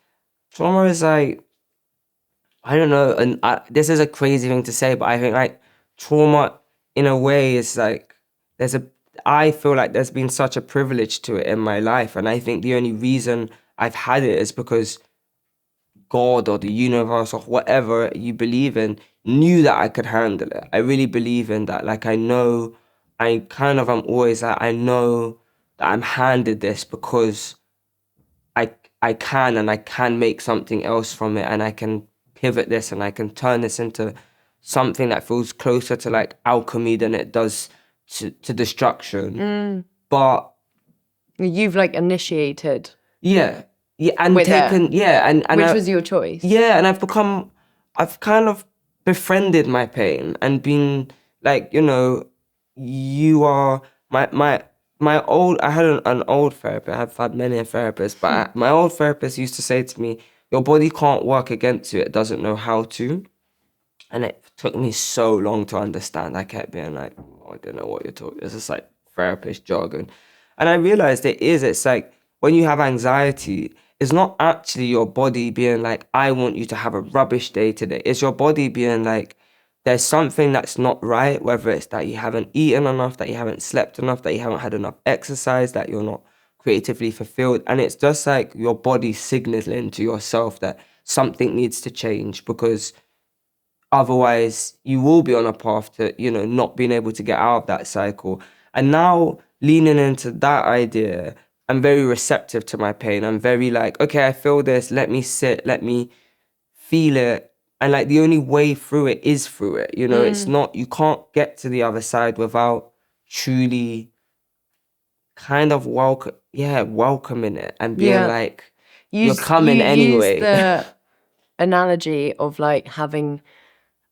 B: like, I don't know, and this is a crazy thing to say, but I think like trauma in a way is like, I feel like there's been such a privilege to it in my life. And I think the only reason I've had it is because God or the universe or whatever you believe in knew that I could handle it. I really believe in that. Like, I know, I'm always like, I know that I'm handed this because I can, and I can make something else from it, and I can pivot this, and I can turn this into something that feels closer to like alchemy than it does to destruction. But
A: you've like initiated.
B: Yeah, and
A: with
B: taken,
A: it,
B: and
A: which was your choice.
B: Yeah, and I've kind of befriended my pain and been like, you know, you are my old. I had an old therapist. I've had many therapists, but my old therapist used to say to me, "Your body can't work against you; it doesn't know how to." And it took me so long to understand. I kept being like, oh, I don't know what you're talking. It's just like therapist jargon. And I realized it's like when you have anxiety, it's not actually your body being like, I want you to have a rubbish day today. It's your body being like, there's something that's not right, whether it's that you haven't eaten enough, that you haven't slept enough, that you haven't had enough exercise, that you're not creatively fulfilled. And it's just like your body signaling to yourself that something needs to change, because otherwise, you will be on a path to, you know, not being able to get out of that cycle. And now, leaning into that idea, I'm very receptive to my pain. I'm very like, okay, I feel this. Let me sit. Let me feel it. And like, the only way through it is through it. You know, it's not, you can't get to the other side without truly kind of welcoming it and being like, you're coming anyway.
A: Use the analogy of like having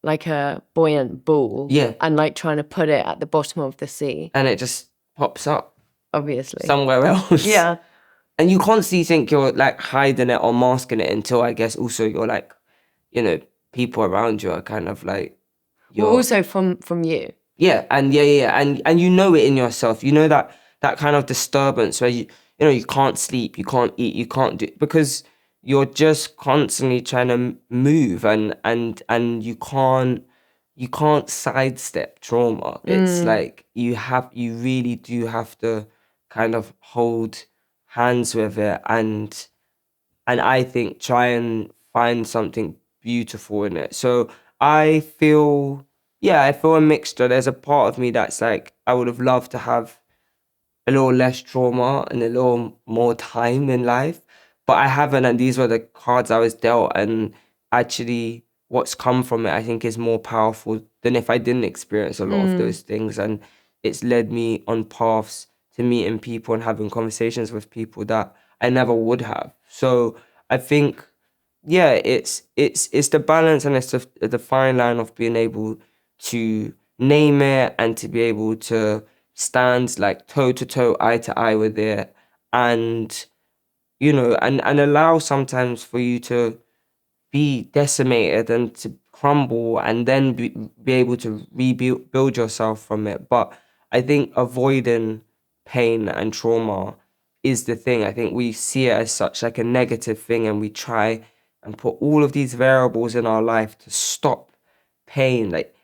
A: like a buoyant ball, and like trying to put it at the bottom of the sea,
B: and it just pops up
A: obviously
B: somewhere else.
A: Yeah.
B: And you constantly think you're like hiding it or masking it until, I guess, also you're like, you know, people around you are kind of like,
A: you're also from you.
B: Yeah, and and you know it in yourself. You know that kind of disturbance where you know, you can't sleep, you can't eat, you can't do, because you're just constantly trying to move, and you can't sidestep trauma. It's like you really do have to kind of hold hands with it, and I think try and find something beautiful in it. So I feel a mixture. There's a part of me that's like, I would have loved to have a little less trauma and a little more time in life, but I haven't, and these were the cards I was dealt. And actually, what's come from it, I think, is more powerful than if I didn't experience a lot of those things. And it's led me on paths to meeting people and having conversations with people that I never would have. So I think, it's the balance, and it's the fine line of being able to name it and to be able to stand like toe to toe, eye to eye with it, and you know, and allow sometimes for you to be decimated and to crumble, and then be able to build yourself from it. But I think avoiding pain and trauma is the thing. I think we see it as such like a negative thing, and we try and put all of these variables in our life to stop pain. Like,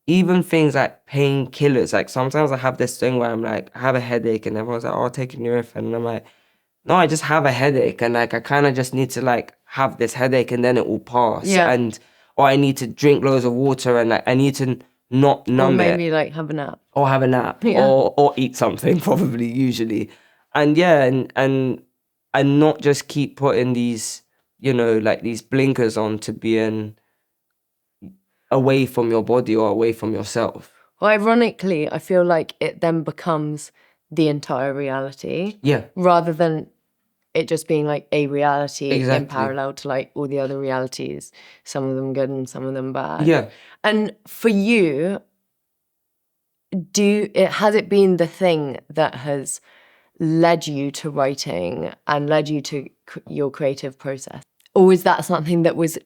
B: even things like painkillers. Like, sometimes I have this thing where I'm like, I have a headache, and everyone's like, oh, take a Nurofen. And I'm like, no, I just have a headache, and like, I kind of just need to like have this headache, and then it will pass. And or I need to drink loads of water, and like, I need to not numb it.
A: Or maybe like have a nap.
B: Or have a nap. Or eat something, probably, usually. And and not just keep putting these, you know, like these blinkers on to being away from your body or away from yourself.
A: Well, ironically, I feel like it then becomes the entire reality.
B: Yeah.
A: Rather than it just being like a reality
B: Exactly.
A: in parallel to like all the other realities, some of them good and some of them bad.
B: Yeah.
A: And for you, has it been the thing that has led you to writing and led you to your creative process? Or is that something that was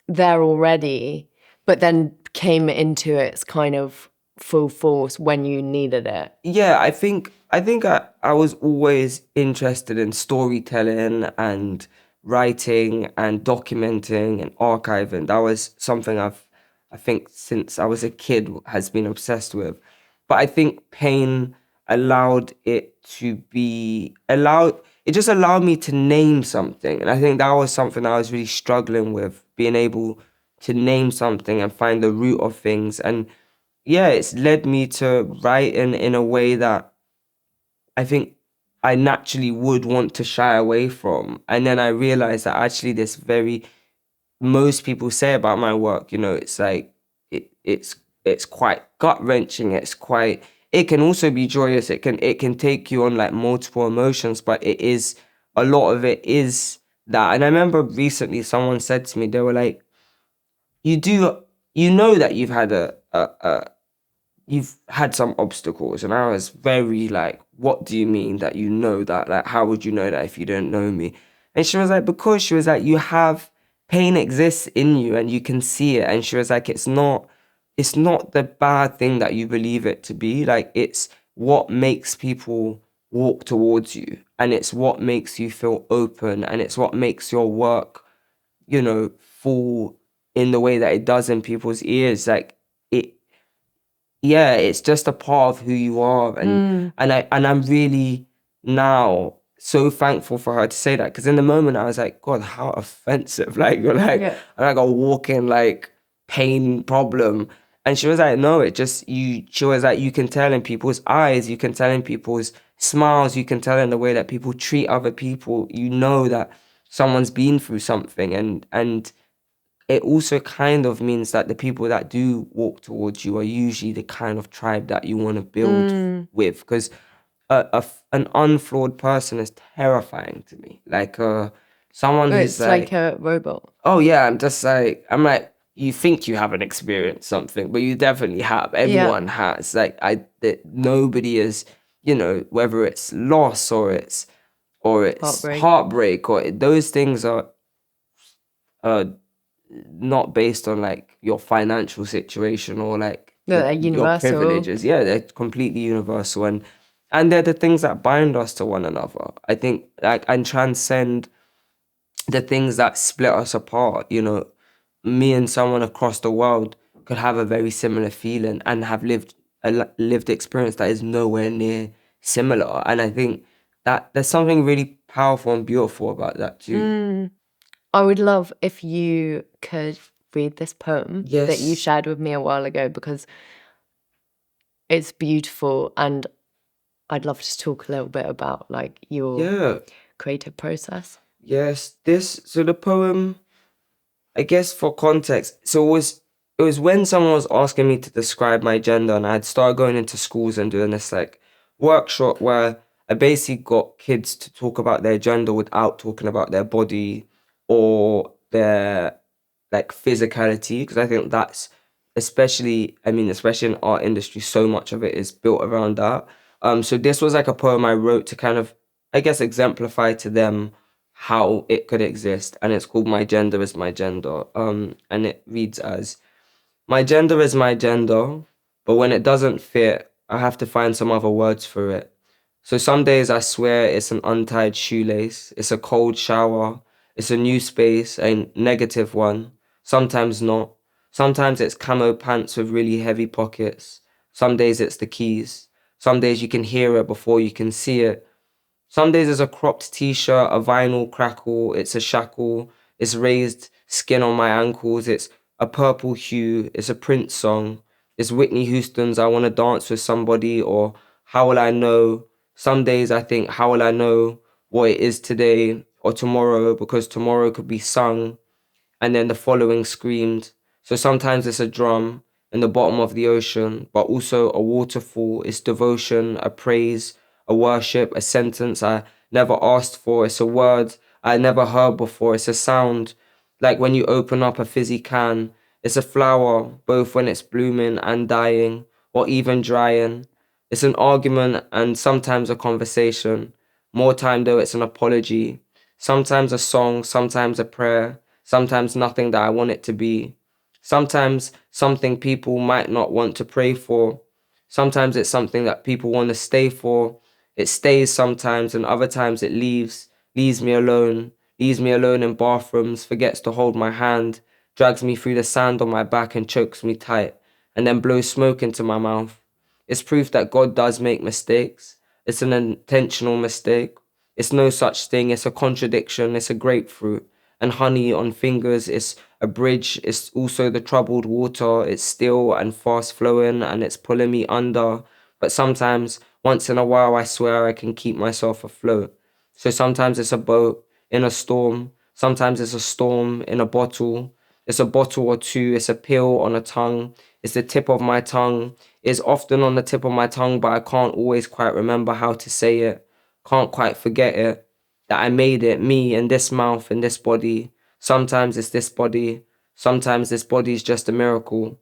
A: there already, but then came into its kind of full force when you needed it?
B: Yeah, I was always interested in storytelling and writing and documenting and archiving. That was something I think since I was a kid has been obsessed with. But I think pain allowed it to be allowed it just allowed me to name something. And I think that was something I was really struggling with, being able to name something and find the root of things. And yeah, it's led me to writing in a way that I think I naturally would want to shy away from. And then I realized that actually most people say about my work, it's like it's quite gut-wrenching. It can also be joyous. It can take you on like multiple emotions, but a lot of it is that. And I remember recently someone said to me, they were like, you know that you've had some obstacles. And I was very like, what do you mean that you know that? Like, how would you know that if you don't know me? And she was like, because she was like, pain exists in you and you can see it. And she was like, it's not the bad thing that you believe it to be. Like, it's what makes people walk towards you. And it's what makes you feel open. And it's what makes your work, fall in the way that it does in people's ears. Like, yeah, it's just a part of who you are. And I'm really now so thankful for her to say that, because in the moment I was like, God, how offensive. Like, you're like, I'm like a walking like pain problem. And she was like, no, she was like, you can tell in people's eyes, you can tell in people's smiles, you can tell in the way that people treat other people, that someone's been through something. And it also kind of means that the people that do walk towards you are usually the kind of tribe that you want to build with. Because an unflawed person is terrifying to me. Like someone who's
A: like a robot.
B: Oh yeah, I'm like, you think you haven't experienced something, but you definitely have. Everyone has. Like nobody is, whether it's loss or it's heartbreak or those things are not based on like your financial situation or like your privileges. Yeah, they're completely universal, and they're the things that bind us to one another. I think like and transcend the things that split us apart. Me and someone across the world could have a very similar feeling and have lived a lived experience that is nowhere near similar. And I think that there's something really powerful and beautiful about that too.
A: I would love if you could read this poem that you shared with me a while ago, because it's beautiful, and I'd love to talk a little bit about like your creative process.
B: Yes, so the poem, I guess for context, so it was when someone was asking me to describe my gender, and I had started going into schools and doing this like workshop where I basically got kids to talk about their gender without talking about their body or their like physicality, because I think that's especially in our industry, so much of it is built around that. So this was like a poem I wrote to kind of, I guess, exemplify to them how it could exist, and it's called My Gender is My Gender. And it reads as, my gender is my gender, but when it doesn't fit, I have to find some other words for it. So some days I swear it's an untied shoelace, it's a cold shower, it's a new space, a negative one. Sometimes not. Sometimes it's camo pants with really heavy pockets. Some days it's the keys. Some days you can hear it before you can see it. Some days it's a cropped t-shirt, a vinyl crackle, it's a shackle, it's raised skin on my ankles, it's a purple hue, it's a Prince song, it's Whitney Houston's I Wanna Dance with Somebody, or How Will I Know? Some days I think, how will I know what it is today or tomorrow, because tomorrow could be sung and then the following screamed. So sometimes it's a drum in the bottom of the ocean, but also a waterfall. It's devotion, a praise, a worship, a sentence I never asked for. It's a word I never heard before. It's a sound like when you open up a fizzy can. It's a flower, both when it's blooming and dying, or even drying. It's an argument and sometimes a conversation. More time though, it's an apology. Sometimes a song, sometimes a prayer, sometimes nothing that I want it to be. Sometimes something people might not want to pray for. Sometimes it's something that people want to stay for. It stays sometimes, and other times it leaves me alone in bathrooms, forgets to hold my hand, drags me through the sand on my back and chokes me tight, and then blows smoke into my mouth. It's proof that God does make mistakes. It's an intentional mistake. It's no such thing. It's a contradiction. It's a grapefruit. And honey on fingers is a bridge. It's also the troubled water. It's still and fast flowing and it's pulling me under. But sometimes, once in a while, I swear I can keep myself afloat. So sometimes it's a boat in a storm. Sometimes it's a storm in a bottle. It's a bottle or two. It's a pill on a tongue. It's the tip of my tongue. It's often on the tip of my tongue, but I can't always quite remember how to say it. Can't quite forget it. That I made it, me and this mouth and this body. Sometimes it's this body. Sometimes this body is just a miracle.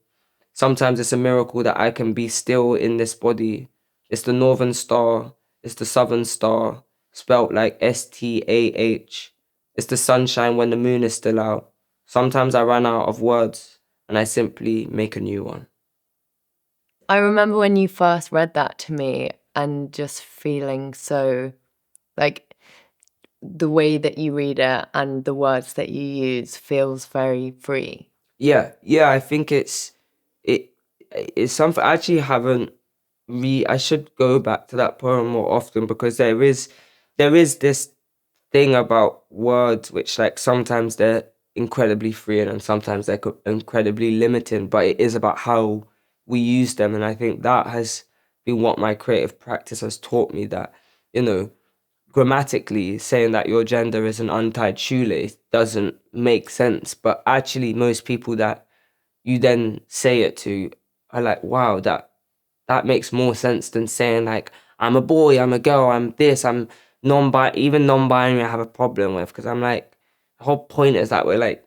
B: Sometimes it's a miracle that I can be still in this body. It's the northern star. It's the southern star. Spelt like STAH. It's the sunshine when the moon is still out. Sometimes I run out of words and I simply make a new one.
A: I remember when you first read that to me and just feeling so, like, the way that you read it and the words that you use feels very free.
B: Yeah, I think it's something I actually haven't I should go back to that poem more often because there is this thing about words which like sometimes they're incredibly freeing and sometimes they're incredibly limiting, but it is about how we use them. And I think that has been what my creative practice has taught me, that, you know, grammatically saying that your gender is an untied shoelace doesn't make sense. But actually most people that you then say it to are like, wow, that makes more sense than saying like, I'm a boy, I'm a girl, I'm this, I'm even non-binary I have a problem with, because I'm like, the whole point is that we're like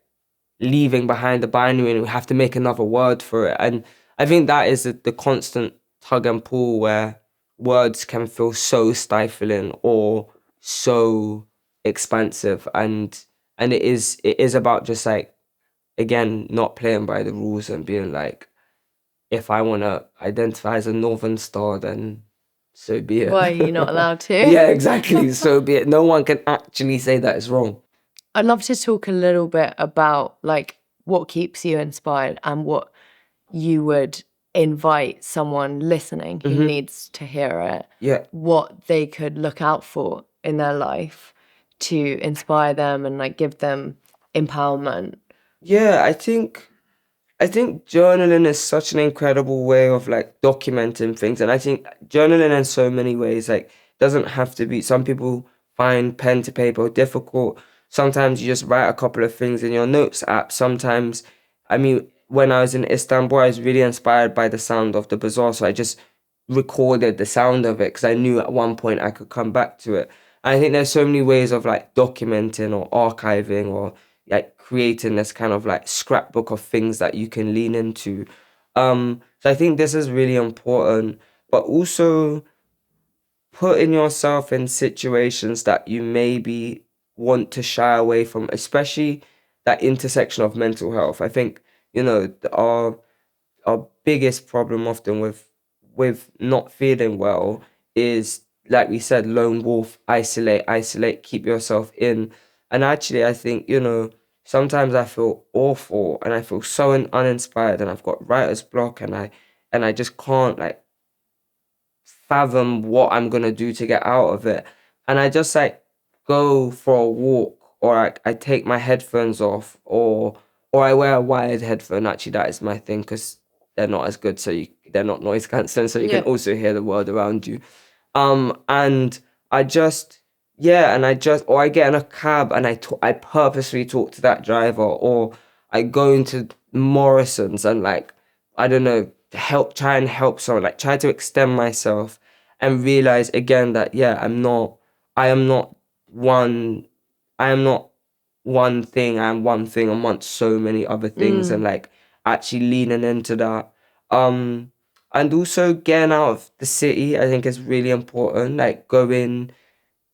B: leaving behind the binary and we have to make another word for it. And I think that is the constant tug and pull where words can feel so stifling or so expansive. And it is about just like, again, not playing by the rules and being like, if I want to identify as a northern star, then so be it.
A: Why are you not allowed to?
B: Yeah, exactly. So be it. No one can actually say that it's wrong.
A: I'd love to talk a little bit about like what keeps you inspired and what you would invite someone listening who needs to hear it.
B: Yeah.
A: What they could look out for in their life to inspire them and like give them empowerment.
B: Yeah, I think journaling is such an incredible way of like documenting things. And I think journaling in so many ways, like, doesn't have to be, some people find pen to paper difficult. Sometimes you just write a couple of things in your notes app. Sometimes, I mean, when I was in Istanbul, I was really inspired by the sound of the bazaar. So I just recorded the sound of it because I knew at one point I could come back to it. And I think there's so many ways of like documenting or archiving or like creating this kind of like scrapbook of things that you can lean into. So I think this is really important, but also putting yourself in situations that you maybe want to shy away from, especially that intersection of mental health. I think, you know, our biggest problem often with not feeling well is, like we said, lone wolf, isolate, keep yourself in. And actually, I think, you know, sometimes I feel awful and I feel so uninspired and I've got writer's block and I just can't like fathom what I'm gonna do to get out of it. And I just like go for a walk, or I take my headphones off, or I wear a wired headphone. Actually, that is my thing because they're not as good, they're not noise cancelling, so you can also hear the world around you. And I just or I get in a cab and I purposely talk to that driver, or I go into Morrison's and like, I don't know, try and help someone, like try to extend myself and realize again that, yeah, I am not one, I am not one thing, I am one thing amongst so many other things, and like actually leaning into that. And also getting out of the city, I think is really important. Like going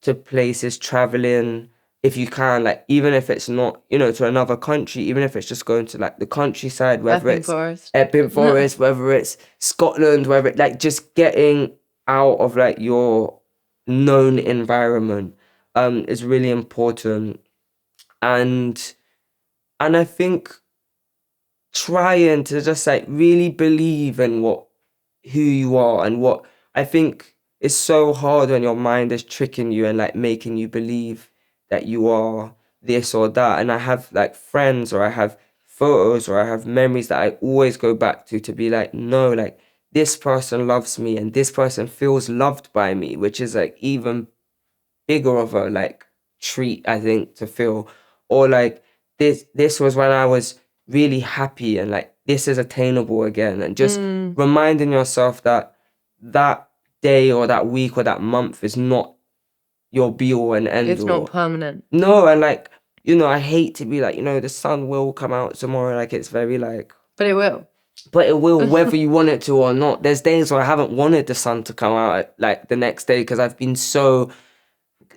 B: to places, traveling, if you can, like even if it's not, you know, to another country, even if it's just going to like the countryside, whether
A: Epping
B: it's
A: Forest.
B: Epping Forest, whether it's Scotland, whether it, like just getting out of like your known environment is really important. And I think trying to just like really believe in who you are, and what I think is so hard when your mind is tricking you and like making you believe that you are this or that. And I have like friends, or I have photos, or I have memories that I always go back to be like, no, like this person loves me and this person feels loved by me, which is like even bigger of a like treat, I think, to feel. Or like this was when I was really happy, and like this is attainable again, and just reminding yourself that that day or that week or that month is not your be all and end all.
A: It's not permanent.
B: No, and like, you know, I hate to be like, you know, the sun will come out tomorrow, like it's very like,
A: but it will.
B: But it will, whether you want it to or not. There's days where I haven't wanted the sun to come out like the next day, because I've been so,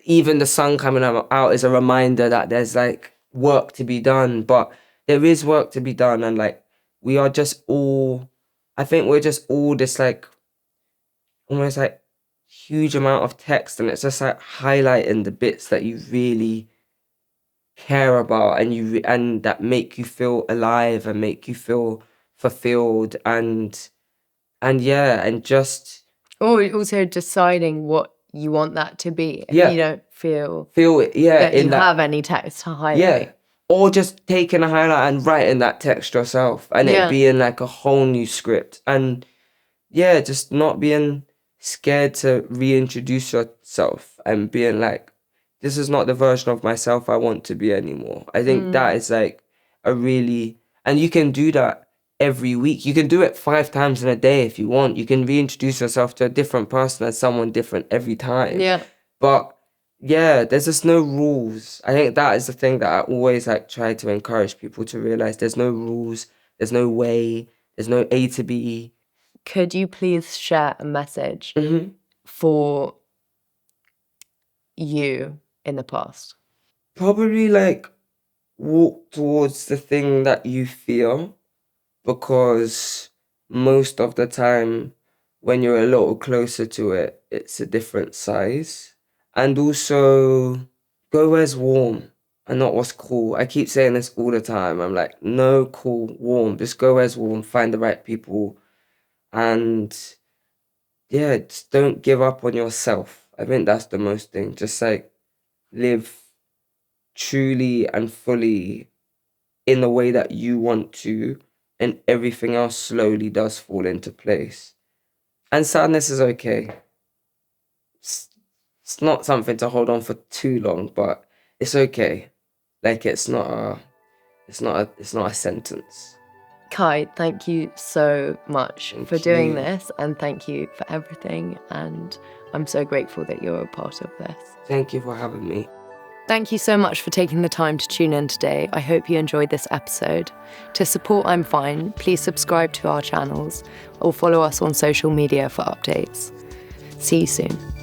B: even the sun coming out is a reminder that there's like work to be done. But there is work to be done, and like we are just all, I think we're just all this like almost like huge amount of text, and it's just like highlighting the bits that you really care about, and that make you feel alive and make you feel fulfilled, and yeah, and just
A: also deciding what you want that to be. If you don't feel
B: it,
A: that you have any text to highlight.
B: Yeah. Or just taking a highlight and writing that text yourself, and it being like a whole new script. And yeah, just not being scared to reintroduce yourself and being like, this is not the version of myself I want to be anymore. I think that is like a really, and you can do that every week. You can do it 5 times in a day if you want. You can reintroduce yourself to a different person as someone different every time.
A: Yeah.
B: But yeah, there's just no rules. I think that is the thing that I always like try to encourage people to realize. There's no rules, there's no way, there's no A to B.
A: Could you please share a message for you in the past?
B: Probably like walk towards the thing that you feel, because most of the time when you're a little closer to it, it's a different size. And also go where's warm and not what's cool. I keep saying this all the time. I'm like, no, cool, warm. Just go where's warm, find the right people. And yeah, just don't give up on yourself. I think that's the most thing. Just like live truly and fully in the way that you want to, and everything else slowly does fall into place. And sadness is okay. It's not something to hold on for too long, but it's okay. Like it's not a sentence.
A: Kai, thank you so much for doing this, and thank you for everything, and I'm so grateful that you're a part of this.
B: Thank you for having me.
A: Thank you so much for taking the time to tune in today. I hope you enjoyed this episode. To support I'm Fine, please subscribe to our channels or follow us on social media for updates. See you soon.